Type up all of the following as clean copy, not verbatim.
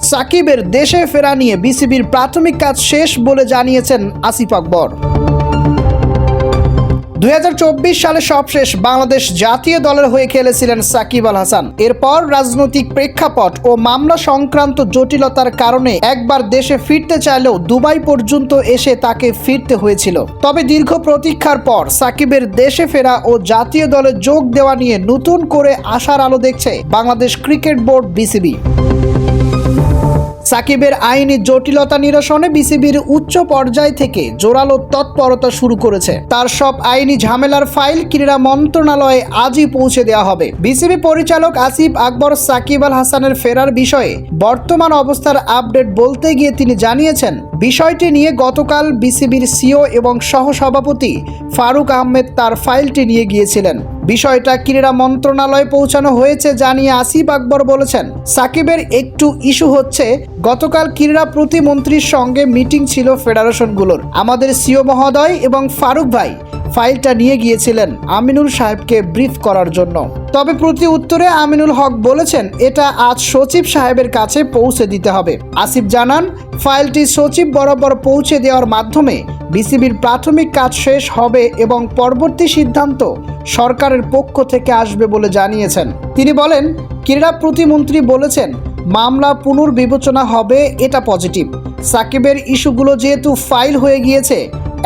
সাকিবের দেশে ফেরা নিয়ে বিসিবির প্রাথমিক কাজ শেষ বলে জানিয়েছেন আসিফ আকবর। 2024 সালে সবশেষ বাংলাদেশ জাতীয় দলের হয়ে খেলেছিলেন সাকিব আল হাসান। এরপর রাজনৈতিক প্রেক্ষাপট ও মামলা সংক্রান্ত জটিলতার কারণে একবার দেশে ফিরতে চাইলেও দুবাই পর্যন্ত এসে তাকে ফিরতে হয়েছিল। তবে দীর্ঘ প্রতীক্ষার পর সাকিবের দেশে ফেরা ও জাতীয় দলে যোগ দেওয়া নিয়ে নতুন করে আশার আলো দেখছে বাংলাদেশ ক্রিকেট বোর্ড বিসিবি। সাকিবের আইনি জটিলতা নিরসনে বিসিবির উচ্চ পর্যায় থেকে জোরালো তৎপরতা শুরু করেছে। তার সব আইনি ঝামেলার ফাইল ক্রীড়া মন্ত্রণালয়ে আজই পৌঁছে দেওয়া হবে। বিসিবি পরিচালক আসিফ আকবর সাকিব আল হাসানের ফেরার বিষয়ে বর্তমান অবস্থার আপডেট বলতে গিয়ে তিনি জানিয়েছেন, বিষয়টি নিয়ে গতকাল বিসিবির সিও এবং সহসভাপতি ফারুক আহমেদ তার ফাইলটি নিয়ে গিয়েছিলেন। বিষয়টা ক্রীড়া মন্ত্রণালয়ে পৌঁছানো হয়েছে জানিয়ে আসিফ আকবর বলেছেন, সাকিবের একটু ইস্যু হচ্ছে। গতকাল ক্রীড়া প্রতিমন্ত্রীর সঙ্গে মিটিং ছিল ফেডারেশনগুলোর। আমাদের সিও মহোদয় এবং ফারুক ভাই ফাইলটা নিয়ে গিয়েছিলেন আমিনুল সাহেবকে ব্রিফ করার জন্য। তবে প্রতি উত্তরে আমিনুল হক বলেছেন, এটা আজ সচিব সাহেবের কাছে পৌঁছে দিতে হবে। আসিফ জানান, ফাইলটি সচিব বরাবর পৌঁছে দেওয়ার মাধ্যমে বিসিবির প্রাথমিক কাজ শেষ হবে এবং পরবর্তী সিদ্ধান্ত সরকারের পক্ষ থেকে আসবে বলে জানিয়েছেন। তিনি বলেন, ক্রীড়া প্রতিমন্ত্রী বলেছেন মামলা পুনর্বিবেচনা হবে, এটা পজিটিভ। সাকিবের ইস্যুগুলো যেহেতু ফাইল হয়ে গিয়েছে,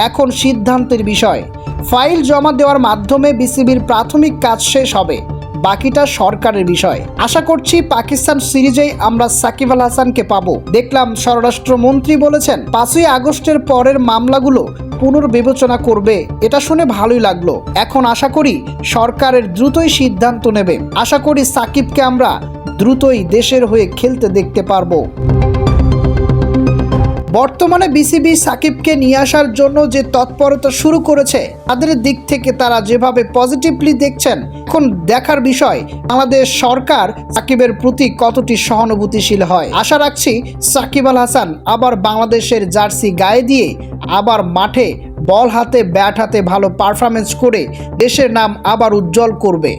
এখন সিদ্ধান্তের বিষয়। ফাইল জমা দেওয়ার মাধ্যমে বিসিবির প্রাথমিক কাজ শেষ হবে, বাকিটা সরকারের বিষয়। আশা করছি পাকিস্তান সিরিজেই আমরা সাকিব আল হাসানকে পাবো। দেখলাম স্বরাষ্ট্রমন্ত্রী বলেছেন 5ই আগস্টের পরের মামলাগুলো পুনর্বিবেচনা করবে, এটা শুনে ভালোই লাগলো। এখন আশা করি সরকারের দ্রুতই সিদ্ধান্ত নেবে। আশা করি সাকিবকে আমরা দ্রুতই দেশের হয়ে খেলতে দেখতে পারবো। বর্তমানে বিসিবি সাকিবকে নিয়ে আসার জন্য যে তৎপরতা শুরু করেছে, তাদের দিক থেকে তারা যেভাবে পজিটিভলি দেখছেন, এখন দেখার বিষয় বাংলাদেশ সরকার সাকিবের প্রতি কতটি সহানুভূতিশীল হয়। আশা রাখছি সাকিব আল হাসান আবার বাংলাদেশের জার্সি গায়ে দিয়ে আবার মাঠে বল হাতে ব্যাট হাতে ভালো পারফরমেন্স করে দেশের নাম আবার উজ্জ্বল করবে।